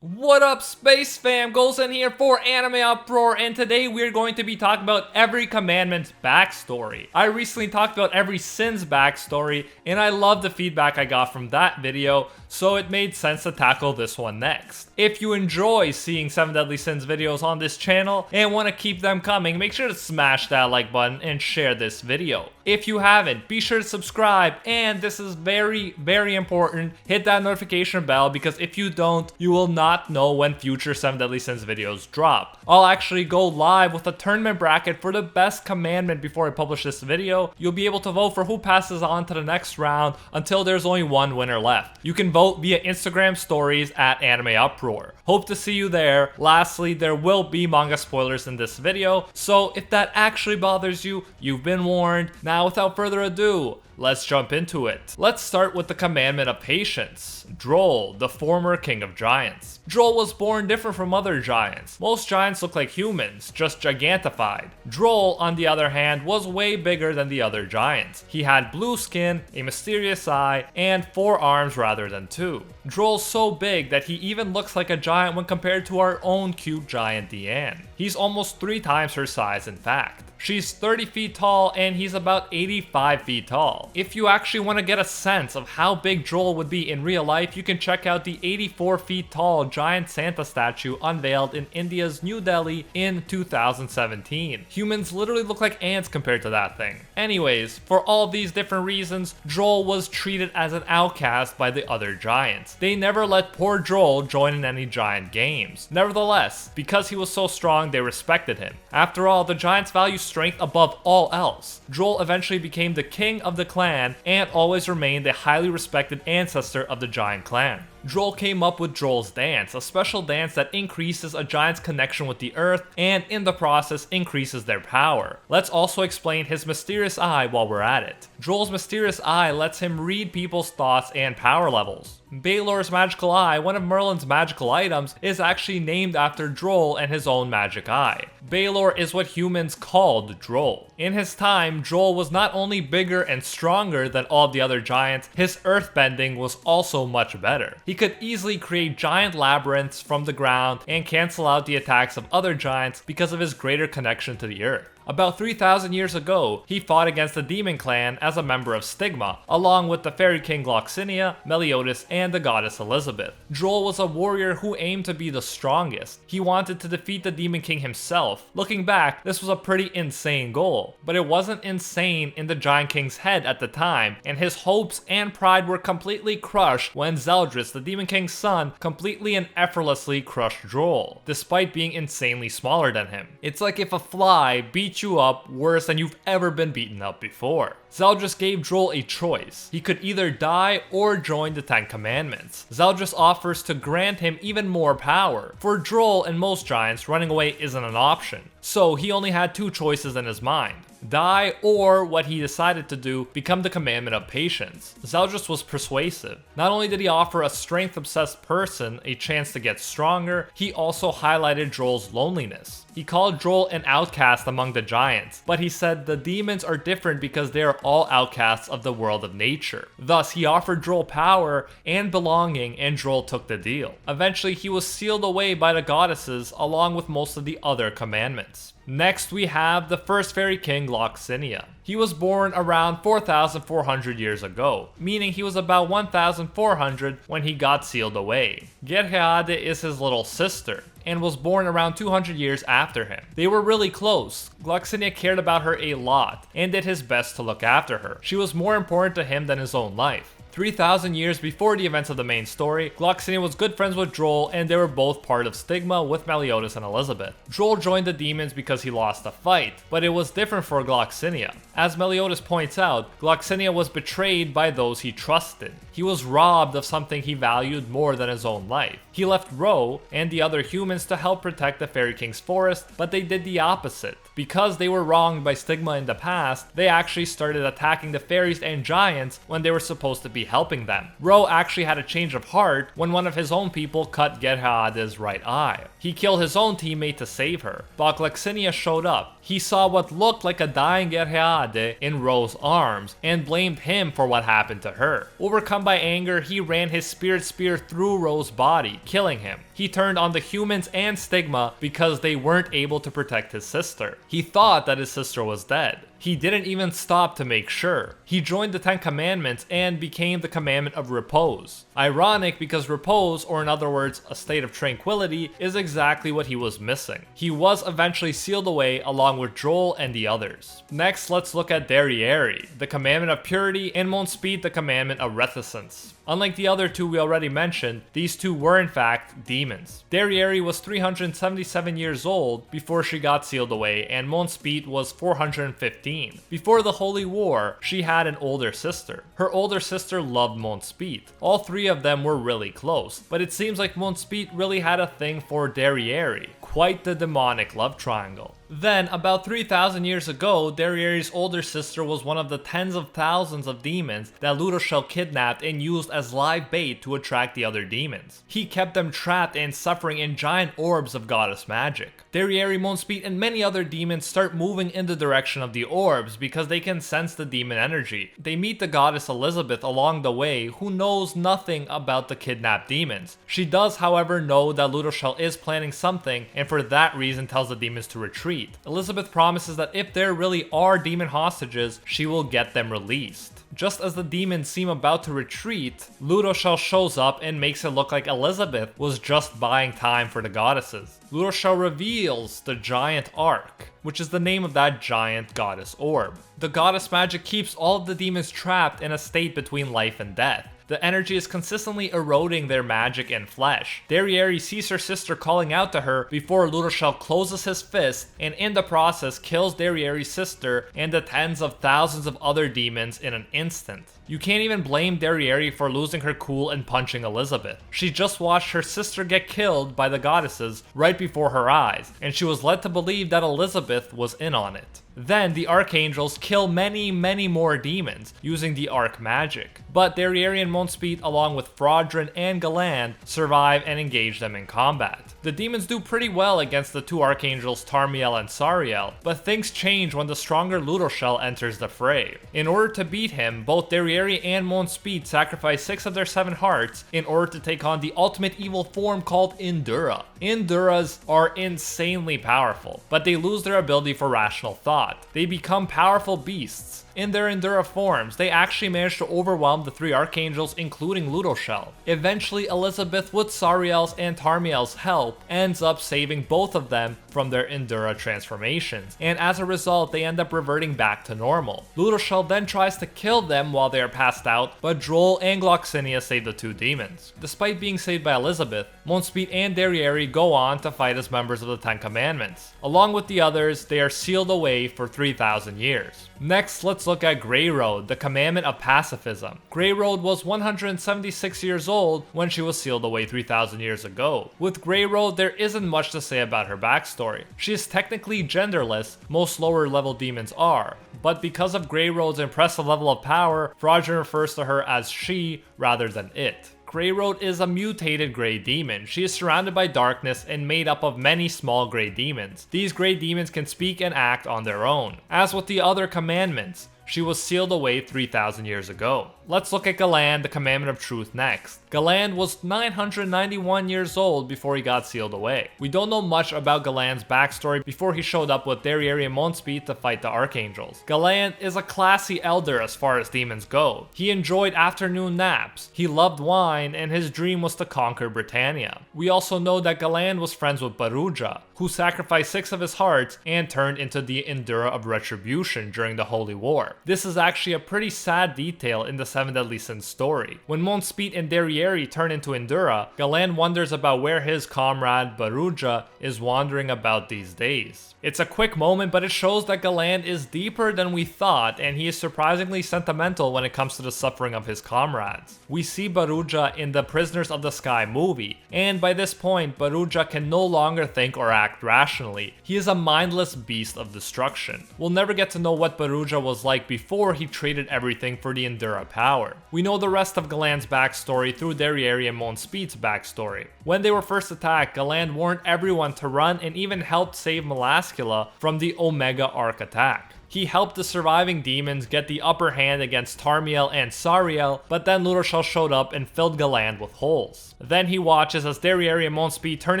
What up, Space Fam? Golson here for AnimeUproar, and today we're going to be talking about every commandment's backstory. I recently talked about every sin's backstory, and I love the feedback I got from that video, so it made sense to tackle this one next. If you enjoy seeing 7 Deadly Sins videos on this channel and want to keep them coming, make sure to smash that like button and share this video. If you haven't, be sure to subscribe, and this is very, very important, hit that notification bell, because if you don't, you will not know when future 7 Deadly Sins videos drop. I'll actually go live with a tournament bracket for the best commandment before I publish this video. You'll be able to vote for who passes on to the next round until there's only one winner left. You can vote via Instagram stories at AnimeUproar. Hope to see you there. Lastly, there will be manga spoilers in this video, so if that actually bothers you, you've been warned. Now, without further ado, let's jump into it. Let's start with the commandment of patience. Drole, the former king of giants. Drole was born different from other giants. Most giants look like humans, just gigantified. Drole, on the other hand, was way bigger than the other giants. He had blue skin, a mysterious eye, and 4 arms rather than 2. Drolle's so big that he even looks like a giant when compared to our own cute giant Deanne. He's almost 3 times her size, in fact. She's 30 feet tall and he's about 85 feet tall. If you actually want to get a sense of how big Drole would be in real life, you can check out the 84 feet tall giant Santa statue unveiled in India's New Delhi in 2017. Humans literally look like ants compared to that thing. Anyways, for all these different reasons, Drole was treated as an outcast by the other giants. They never let poor Drole join in any giant games. Nevertheless, because he was so strong, they respected him. After all, the giants value strength above all else. Drole eventually became the king of the clan and always remained a highly respected ancestor of the giant clan. Drole came up with Drole's dance, a special dance that increases a giant's connection with the earth and in the process increases their power. Let's also explain his mysterious eye while we're at it. Drole's mysterious eye lets him read people's thoughts and power levels. Balor's magical eye, one of Merlin's magical items, is actually named after Drole and his own magic eye. Balor is what humans called Drole. In his time, Drole was not only bigger and stronger than all the other giants, his earthbending was also much better. He could easily create giant labyrinths from the ground and cancel out the attacks of other giants because of his greater connection to the earth. About 3,000 years ago, he fought against the Demon Clan as a member of Stigma, along with the Fairy King Gloxinia, Meliodas, and the Goddess Elizabeth. Drole was a warrior who aimed to be the strongest. He wanted to defeat the Demon King himself. Looking back, this was a pretty insane goal, but it wasn't insane in the Giant King's head at the time, and his hopes and pride were completely crushed when Zeldris, the Demon King's son, completely and effortlessly crushed Drole, despite being insanely smaller than him. It's like if a fly beat you up worse than you've ever been beaten up before. Zeldris gave Drole a choice. He could either die or join the 10 Commandments. Zeldris offers to grant him even more power. For Drole and most giants, running away isn't an option, so he only had 2 choices in his mind. Die, or what he decided to do, become the commandment of patience. Zeldris was persuasive. Not only did he offer a strength-obsessed person a chance to get stronger, he also highlighted Drole's loneliness. He called Drole an outcast among the giants, but he said the demons are different because they are all outcasts of the world of nature. Thus, he offered Drole power and belonging, and Drole took the deal. Eventually, he was sealed away by the goddesses along with most of the other commandments. Next, we have the first fairy king, Gloxinia. He was born around 4,400 years ago, meaning he was about 1,400 when he got sealed away. Gerheade is his little sister, and was born around 200 years after him. They were really close. Gloxinia cared about her a lot, and did his best to look after her. She was more important to him than his own life. 3,000 years before the events of the main story, Gloxinia was good friends with Drole, and they were both part of Stigma with Meliodas and Elizabeth. Drole joined the demons because he lost a fight, but it was different for Gloxinia. As Meliodas points out, Gloxinia was betrayed by those he trusted. He was robbed of something he valued more than his own life. He left Ro and the other humans to help protect the Fairy King's forest, but they did the opposite. Because they were wronged by Stigma in the past, they actually started attacking the fairies and giants when they were supposed to be helping them. Ro actually had a change of heart when one of his own people cut Gerhade's right eye. He killed his own teammate to save her, but Gloxinia showed up. He saw what looked like a dying Gerhade in Ro's arms and blamed him for what happened to her. Overcome by anger, he ran his spirit spear through Ro's body, killing him. He turned on the humans and Stigma because they weren't able to protect his sister. He thought that his sister was dead. He didn't even stop to make sure. He joined the 10 Commandments and became the Commandment of Repose. Ironic because repose, or in other words, a state of tranquility, is exactly what he was missing. He was eventually sealed away along with Drole and the others. Next, let's look at Derrieri, the Commandment of Purity, and Monspeet, the Commandment of Reticence. Unlike the other two we already mentioned, these two were in fact demons. Derrieri was 377 years old before she got sealed away, and Monspeet was 415. Before the Holy War, she had an older sister. Her older sister loved Monspeet. All three of them were really close, but it seems like Monspeet really had a thing for Derrieri. Quite the demonic love triangle. Then, about 3,000 years ago, Derrieri's older sister was one of the tens of thousands of demons that Ludoshel kidnapped and used as live bait to attract the other demons. He kept them trapped and suffering in giant orbs of goddess magic. Derrieri, Monspeet, and many other demons start moving in the direction of the orbs because they can sense the demon energy. They meet the goddess Elizabeth along the way, who knows nothing about the kidnapped demons. She does, however, know that Ludoshel is planning something, and for that reason tells the demons to retreat. Elizabeth promises that if there really are demon hostages, she will get them released. Just as the demons seem about to retreat, Ludoshel shows up and makes it look like Elizabeth was just buying time for the goddesses. Ludoshel reveals the giant Ark, which is the name of that giant goddess orb. The goddess magic keeps all of the demons trapped in a state between life and death. The energy is consistently eroding their magic and flesh. Derrieri sees her sister calling out to her before Ludoshel closes his fist and in the process kills Derrieri's sister and the tens of thousands of other demons in an instant. You can't even blame Derrieri for losing her cool and punching Elizabeth. She just watched her sister get killed by the goddesses right before her eyes, and she was led to believe that Elizabeth was in on it. Then the Archangels kill many more demons using the Arc magic, but Derieri and Monspiet along with Fraudrin and Galand survive and engage them in combat. The demons do pretty well against the two Archangels Tarmiel and Sariel, but things change when the stronger Ludoshel enters the fray. In order to beat him, both Derieri and Monspeet sacrifice 6 of their 7 hearts in order to take on the ultimate evil form called Indura. Induras are insanely powerful, but they lose their ability for rational thought. They become powerful beasts. In their Indura forms, they actually manage to overwhelm the 3 Archangels, including Ludoshel. Eventually, Elizabeth, with Sariel's and Tarmiel's help, ends up saving both of them from their Indura transformations, and as a result, they end up reverting back to normal. Ludoshel then tries to kill them while they are passed out, but Drole and Gloxinia save the 2 demons. Despite being saved by Elizabeth, Monspeet and Derieri go on to fight as members of the 10 Commandments. Along with the others, they are sealed away for 3,000 years. Next, let's look at Grayroad, the Commandment of Pacifism. Grayroad was 176 years old when she was sealed away 3,000 years ago. With Grayroad, there isn't much to say about her backstory. She is technically genderless, most lower level demons are, but because of Grayroad's impressive level of power, Fraudrin refers to her as she rather than it. Grayroad is a mutated gray demon. She is surrounded by darkness and made up of many small gray demons. These gray demons can speak and act on their own. As with the other commandments, she was sealed away 3,000 years ago. Let's look at Galand, the Commandment of Truth next. Galand was 991 years old before he got sealed away. We don't know much about Galand's backstory before he showed up with Derieri and Monspiet to fight the Archangels. Galand is a classy elder as far as demons go. He enjoyed afternoon naps, he loved wine, and his dream was to conquer Britannia. We also know that Galand was friends with Baruja, who sacrificed 6 of his hearts and turned into the Indura of Retribution during the Holy War. This is actually a pretty sad detail in the 7 Deadly Sins story. When Monspeet and Derieri turn into Indura, Galand wonders about where his comrade Baruja is wandering about these days. It's a quick moment, but it shows that Galand is deeper than we thought, and he is surprisingly sentimental when it comes to the suffering of his comrades. We see Baruja in the Prisoners of the Sky movie, and by this point, Baruja can no longer think or act rationally. He is a mindless beast of destruction. We'll never get to know what Baruja was like before he traded everything for the Indura power. power. We know the rest of Galand's backstory through Derieri and Monspeet's backstory. When they were first attacked, Galand warned everyone to run and even helped save Melascula from the Omega Arc attack. He helped the surviving demons get the upper hand against Tarmiel and Sariel, but then Ludoshel showed up and filled Galand with holes. Then he watches as Derrieri and Monspiet turn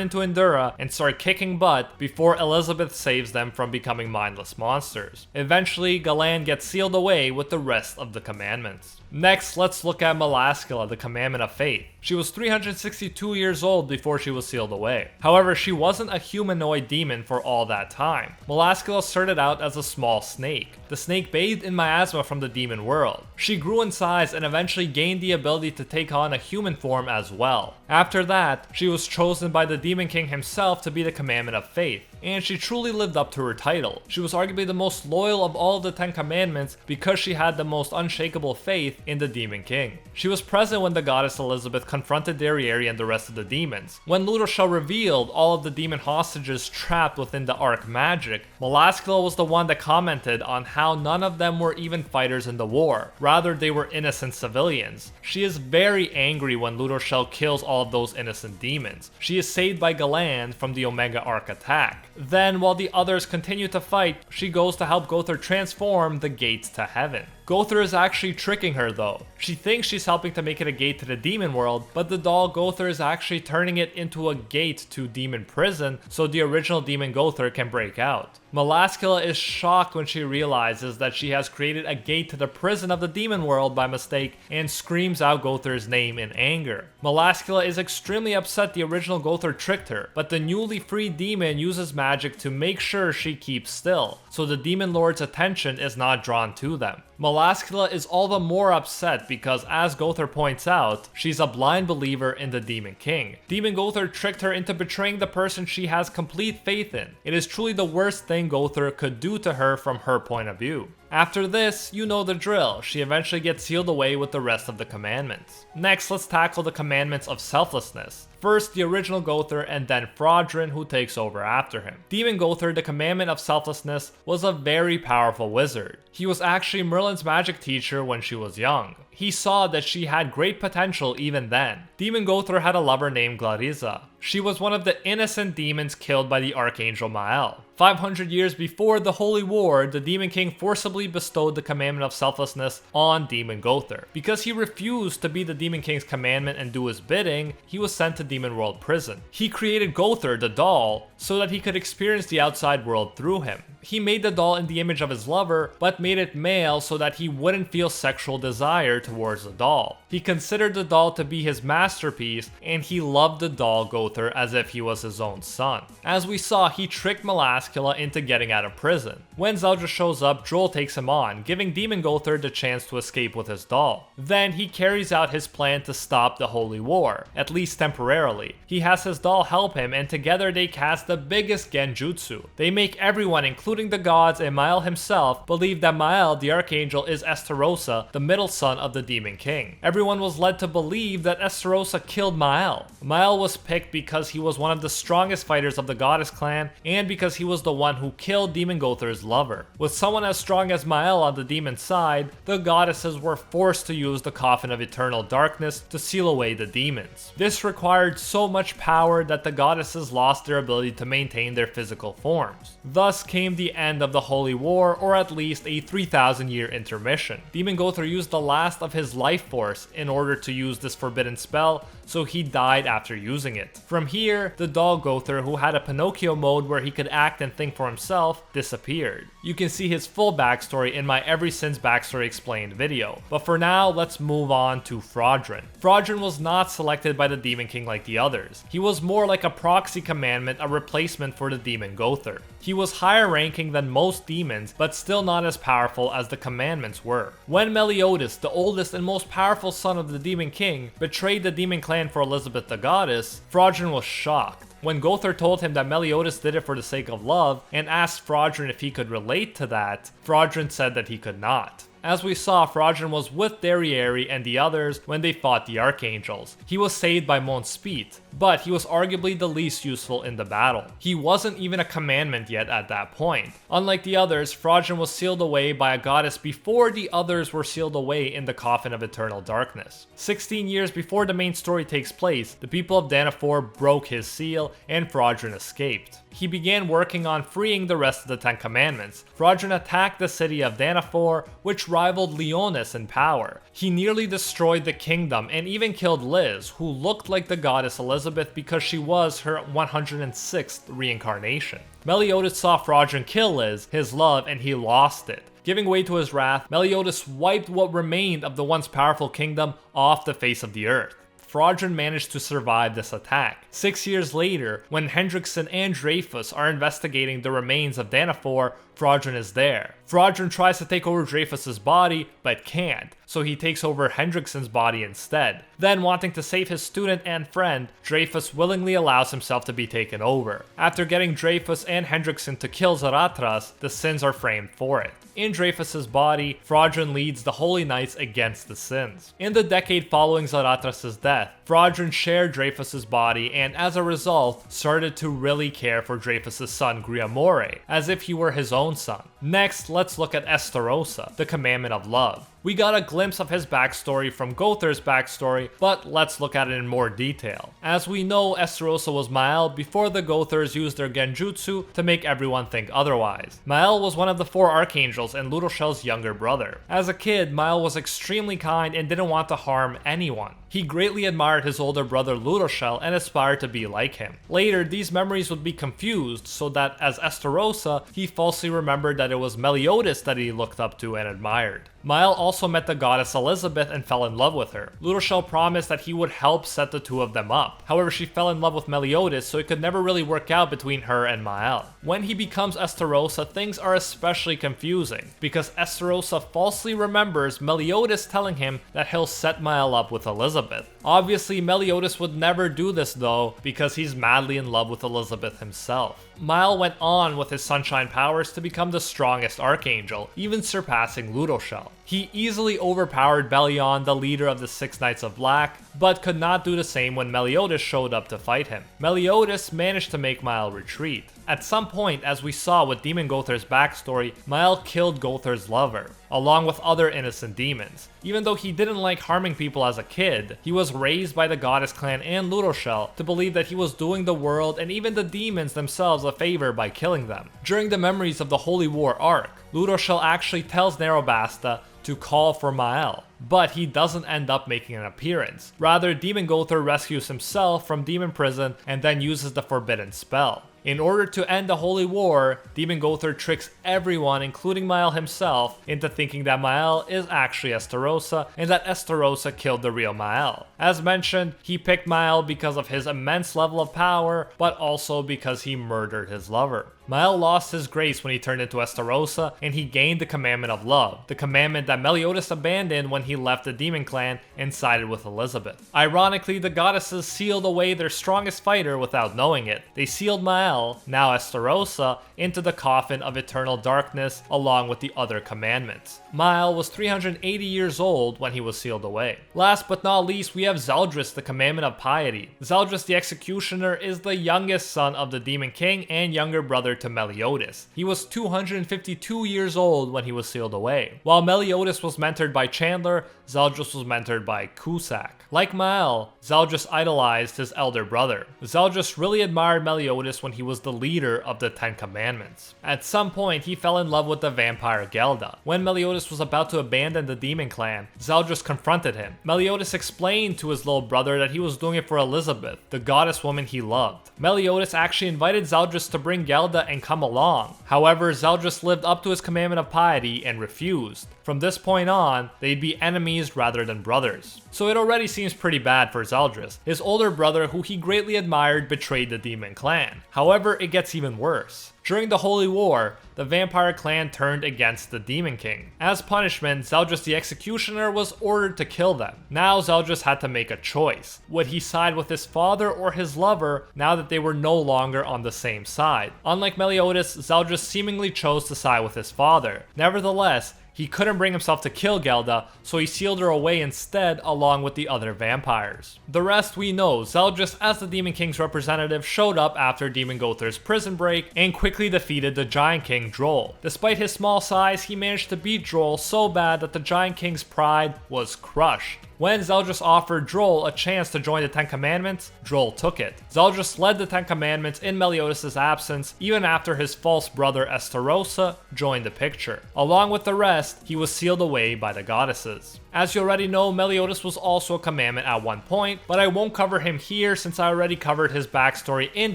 into Endura and start kicking butt before Elizabeth saves them from becoming mindless monsters. Eventually, Galand gets sealed away with the rest of the commandments. Next, let's look at Melascula, the Commandment of Faith. She was 362 years old before she was sealed away. However, she wasn't a humanoid demon for all that time. Melascula started out as a small snake. The snake bathed in miasma from the demon world. She grew in size and eventually gained the ability to take on a human form as well. After that, she was chosen by the Demon King himself to be the Commandment of Faith, and she truly lived up to her title. She was arguably the most loyal of all of the 10 commandments because she had the most unshakable faith in the Demon King. She was present when the goddess Elizabeth confronted Derrieri and the rest of the demons. When Ludoshel revealed all of the demon hostages trapped within the Arc magic, Melascula was the one that commented on how none of them were even fighters in the war. Rather, they were innocent civilians. She is very angry when Ludoshel kills all of those innocent demons. She is saved by Galand from the Omega Arc attack. Then, while the others continue to fight, she goes to help Gowther transform the gates to heaven. Gowther is actually tricking her though. She thinks she's helping to make it a gate to the demon world, but the doll Gowther is actually turning it into a gate to demon prison so the original demon Gowther can break out. Melascula is shocked when she realizes that she has created a gate to the prison of the demon world by mistake and screams out Gowther's name in anger. Melascula is extremely upset the original Gowther tricked her, but the newly freed demon uses magic to make sure she keeps still, so the demon lord's attention is not drawn to them. Melascula is all the more upset because, as Gowther points out, she's a blind believer in the Demon King. Demon Gowther tricked her into betraying the person she has complete faith in. It is truly the worst thing Gowther could do to her from her point of view. After this, you know the drill. She eventually gets sealed away with the rest of the commandments. Next, let's tackle the commandments of selflessness. First, the original Gowther, and then Fraudrin, who takes over after him. Demon Gowther, the commandment of selflessness, was a very powerful wizard. He was actually Merlin's magic teacher when she was young. He saw that she had great potential even then. Demon Gowther had a lover named Glariza. She was one of the innocent demons killed by the Archangel Mael. 500 years before the Holy War, the Demon King forcibly bestowed the commandment of selflessness on Demon Gowther. Because he refused to be the Demon King's commandment and do his bidding, he was sent to Demon World Prison. He created Gowther, the doll, so that he could experience the outside world through him. He made the doll in the image of his lover, but made it male so that he wouldn't feel sexual desire towards the doll. He considered the doll to be his masterpiece, and he loved the doll Gowther as if he was his own son. As we saw, he tricked Melascula into getting out of prison. When Zeldris shows up, Drole takes him on, giving Demon Gowther the chance to escape with his doll. Then he carries out his plan to stop the Holy War, at least temporarily. He has his doll help him, and together they cast the biggest genjutsu. They make everyone, including the gods and Mael himself, believe that Mael, the Archangel, is Estarossa, the middle son of the Demon King. Everyone was led to believe that Estarossa killed Mael. Mael was picked because he was one of the strongest fighters of the Goddess clan, and because he was the one who killed Demon Gowther's lover. With someone as strong as Mael on the demon side, the goddesses were forced to use the Coffin of Eternal Darkness to seal away the demons. This required so much power that the goddesses lost their ability to maintain their physical forms. Thus came the end of the Holy War, or at least a 3,000-year intermission. Demon Gowther used the last of his life force in order to use this forbidden spell, so he died after using it. From here, the doll Gowther, who had a Pinocchio mode where he could act and think for himself, disappeared. You can see his full backstory in my Every Sin's Backstory Explained video. But for now, let's move on to Fraudrin. Fraudrin was not selected by the Demon King like the others. He was more like a proxy commandment, a replacement for the Demon Gowther. He was higher ranking than most demons, but still not as powerful as the commandments were. When Meliodas, the oldest and most powerful son of the Demon King, betrayed the Demon Clan for Elizabeth the Goddess, Fraudrin was shocked. When Gowther told him that Meliodas did it for the sake of love, and asked Fraudrin if he could relate to that, Fraudrin said that he could not. As we saw, Fraudrin was with Derrieri and the others when they fought the Archangels. He was saved by Monspeet. but he was arguably the least useful in the battle. He wasn't even a commandment yet at that point. Unlike the others, Fraudrin was sealed away by a goddess before the others were sealed away in the coffin of eternal darkness. 16 years before the main story takes place, the people of Danafor broke his seal and Fraudrin escaped. He began working on freeing the rest of the 10 commandments. Fraudrin attacked the city of Danafor, which rivaled Leonis in power. He nearly destroyed the kingdom and even killed Liz, who looked like the goddess Elizabeth because she was her 106th reincarnation. Meliodas saw Fraudrin kill Liz, his love, and he lost it. Giving way to his wrath, Meliodas wiped what remained of the once powerful kingdom off the face of the earth. Fraudrin managed to survive this attack. 6 years later, when Hendrickson and Dreyfus are investigating the remains of Danafor, Fraudrin is there. Fraudrin tries to take over Dreyfus's body, but can't, so he takes over Hendrickson's body instead. Then, wanting to save his student and friend, Dreyfus willingly allows himself to be taken over. After getting Dreyfus and Hendrickson to kill Zaratras, the sins are framed for it. In Dreyfus's body, Fraudrin leads the Holy Knights against the sins. In the decade following Zaratras's death, Fraudrin shared Dreyfus's body and as a result, started to really care for Dreyfus's son Griamore, as if he were his own son. Next, let's look at Estarossa, the Commandment of Love. We got a glimpse of his backstory from Gowther's backstory, but let's look at it in more detail. As we know, Estarossa was Mael before the Gowthers used their genjutsu to make everyone think otherwise. Mael was one of the 4 archangels and Ludoshel's younger brother. As a kid, Mael was extremely kind and didn't want to harm anyone. He greatly admired his older brother Ludoshel and aspired to be like him. Later, these memories would be confused so that as Estarossa, he falsely remembered that it was Meliodas that he looked up to and admired. Mael also met the goddess Elizabeth and fell in love with her. Ludoshel promised that he would help set the two of them up. However, she fell in love with Meliodas, so it could never really work out between her and Mael. When he becomes Estarossa, things are especially confusing, because Estarossa falsely remembers Meliodas telling him that he'll set Mael up with Elizabeth. Obviously, Meliodas would never do this though, because he's madly in love with Elizabeth himself. Mael went on with his sunshine powers to become the strongest archangel, even surpassing Ludoshel. He easily overpowered Belion, the leader of the 6 Knights of Black, but could not do the same when Meliodas showed up to fight him. Meliodas managed to make Mael retreat. At some point, as we saw with Demon Gowther's backstory, Mael killed Gowther's lover, along with other innocent demons. Even though he didn't like harming people as a kid, he was raised by the Goddess Clan and Ludoshel to believe that he was doing the world and even the demons themselves a favor by killing them. During the Memories of the Holy War arc, Ludoshel actually tells Nerobasta to call for Mael, but he doesn't end up making an appearance. Rather, Demon Gowther rescues himself from demon prison and then uses the forbidden spell. In order to end the Holy War, Demon Gowther tricks everyone, including Mael himself, into thinking that Mael is actually Estarossa and that Estarossa killed the real Mael. As mentioned, he picked Mael because of his immense level of power, but also because he murdered his lover. Mael lost his grace when he turned into Estarossa, and he gained the Commandment of Love, the commandment that Meliodas abandoned when he left the Demon Clan and sided with Elizabeth. Ironically, the goddesses sealed away their strongest fighter without knowing it. They sealed Mael, now Estarossa, into the coffin of eternal darkness along with the other commandments. Mael was 380 years old when he was sealed away. Last but not least, we have Zeldris, the Commandment of Piety. Zeldris the Executioner is the youngest son of the Demon King and younger brother to Meliodas. He was 252 years old when he was sealed away. While Meliodas was mentored by Chandler, Zeldris was mentored by Cusack. Like Mael, Zeldris idolized his elder brother. Zeldris really admired Meliodas when he was the leader of the 10 Commandments. At some point, he fell in love with the vampire Gelda. When Meliodas was about to abandon the Demon Clan, Zeldris confronted him. Meliodas explained to his little brother that he was doing it for Elizabeth, the goddess woman he loved. Meliodas actually invited Zeldris to bring Gelda and come along. However, Zeldris lived up to his commandment of piety and refused. From this point on, they'd be enemies rather than brothers. So it already seems pretty bad for Zeldris. His older brother, who he greatly admired, betrayed the Demon Clan. However, it gets even worse. During the Holy War, the Vampire Clan turned against the Demon King. As punishment, Zeldris the Executioner was ordered to kill them. Now Zeldris had to make a choice. Would he side with his father or his lover now that they were no longer on the same side? Unlike Meliodas, Zeldris seemingly chose to side with his father. Nevertheless, He couldn't bring himself to kill Gelda, so he sealed her away instead along with the other vampires. The rest we know. Zeldris, as the Demon King's representative, showed up after Demon Gowther's prison break and quickly defeated the Giant King Drole. Despite his small size, he managed to beat Drole so bad that the Giant King's pride was crushed. When Zeldris offered Drole a chance to join the Ten Commandments, Drole took it. Zeldris led the Ten Commandments in Meliodas' absence, even after his false brother Estarossa joined the picture. Along with the rest, he was sealed away by the goddesses. As you already know, Meliodas was also a commandment at one point, but I won't cover him here since I already covered his backstory in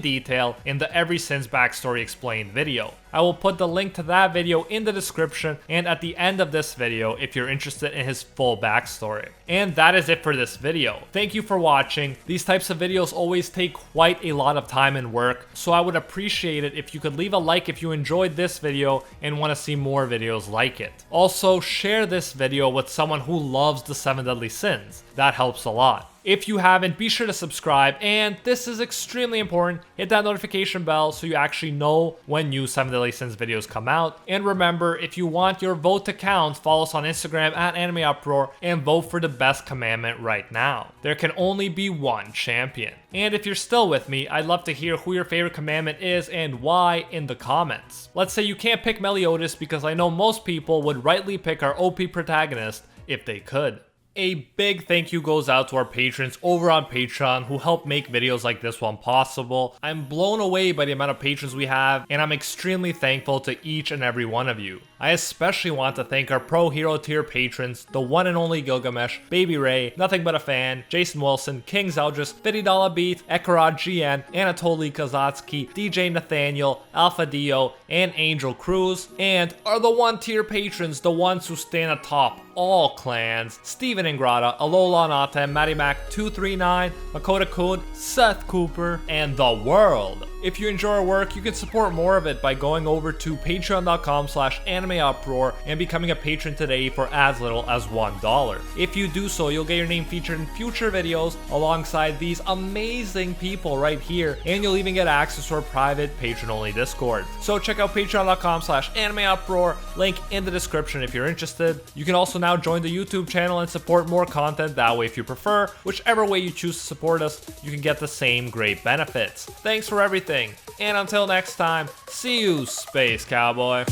detail in the Every Sin's Backstory Explained video. I will put the link to that video in the description and at the end of this video if you're interested in his full backstory. And that is it for this video. Thank you for watching. These types of videos always take quite a lot of time and work, so I would appreciate it if you could leave a like if you enjoyed this video and want to see more videos like it. Also, share this video with someone who loves the 7 deadly sins. That helps a lot. If you haven't, be sure to subscribe, and this is extremely important, hit that notification bell so you actually know when new 7 Deadly Sins videos come out. And remember, if you want your vote to count, follow us on Instagram at AnimeUproar and vote for the best commandment right now. There can only be one champion. And if you're still with me, I'd love to hear who your favorite commandment is and why in the comments. Let's say you can't pick Meliodas because I know most people would rightly pick our OP protagonist if they could. A big thank you goes out to our patrons over on Patreon who help make videos like this one possible. I'm blown away by the amount of patrons we have, and I'm extremely thankful to each and every one of you. I especially want to thank our Pro Hero tier patrons, the one and only Gilgamesh, Baby Ray, Nothing But a Fan, Jason Wilson, King Zeldris, $50 Beat, Ekarad GN, Anatoly Kazatsky, DJ Nathaniel, Alpha Dio, and Angel Cruz, and are the 1 tier patrons, the ones who stand atop all clans: Steven Ingrata, Alola Nata, Matty Mac 239, Makoto Kud, Seth Cooper, and the world. If you enjoy our work, you can support more of it by going over to patreon.com/AnimeUproar and becoming a patron today for as little as $1. If you do so, you'll get your name featured in future videos alongside these amazing people right here, and you'll even get access to our private patron-only Discord. So check out patreon.com/AnimeUproar, link in the description if you're interested. You can also now join the YouTube channel and support more content that way if you prefer. Whichever way you choose to support us, you can get the same great benefits. Thanks for everything. And until next time, see you, Space Cowboy.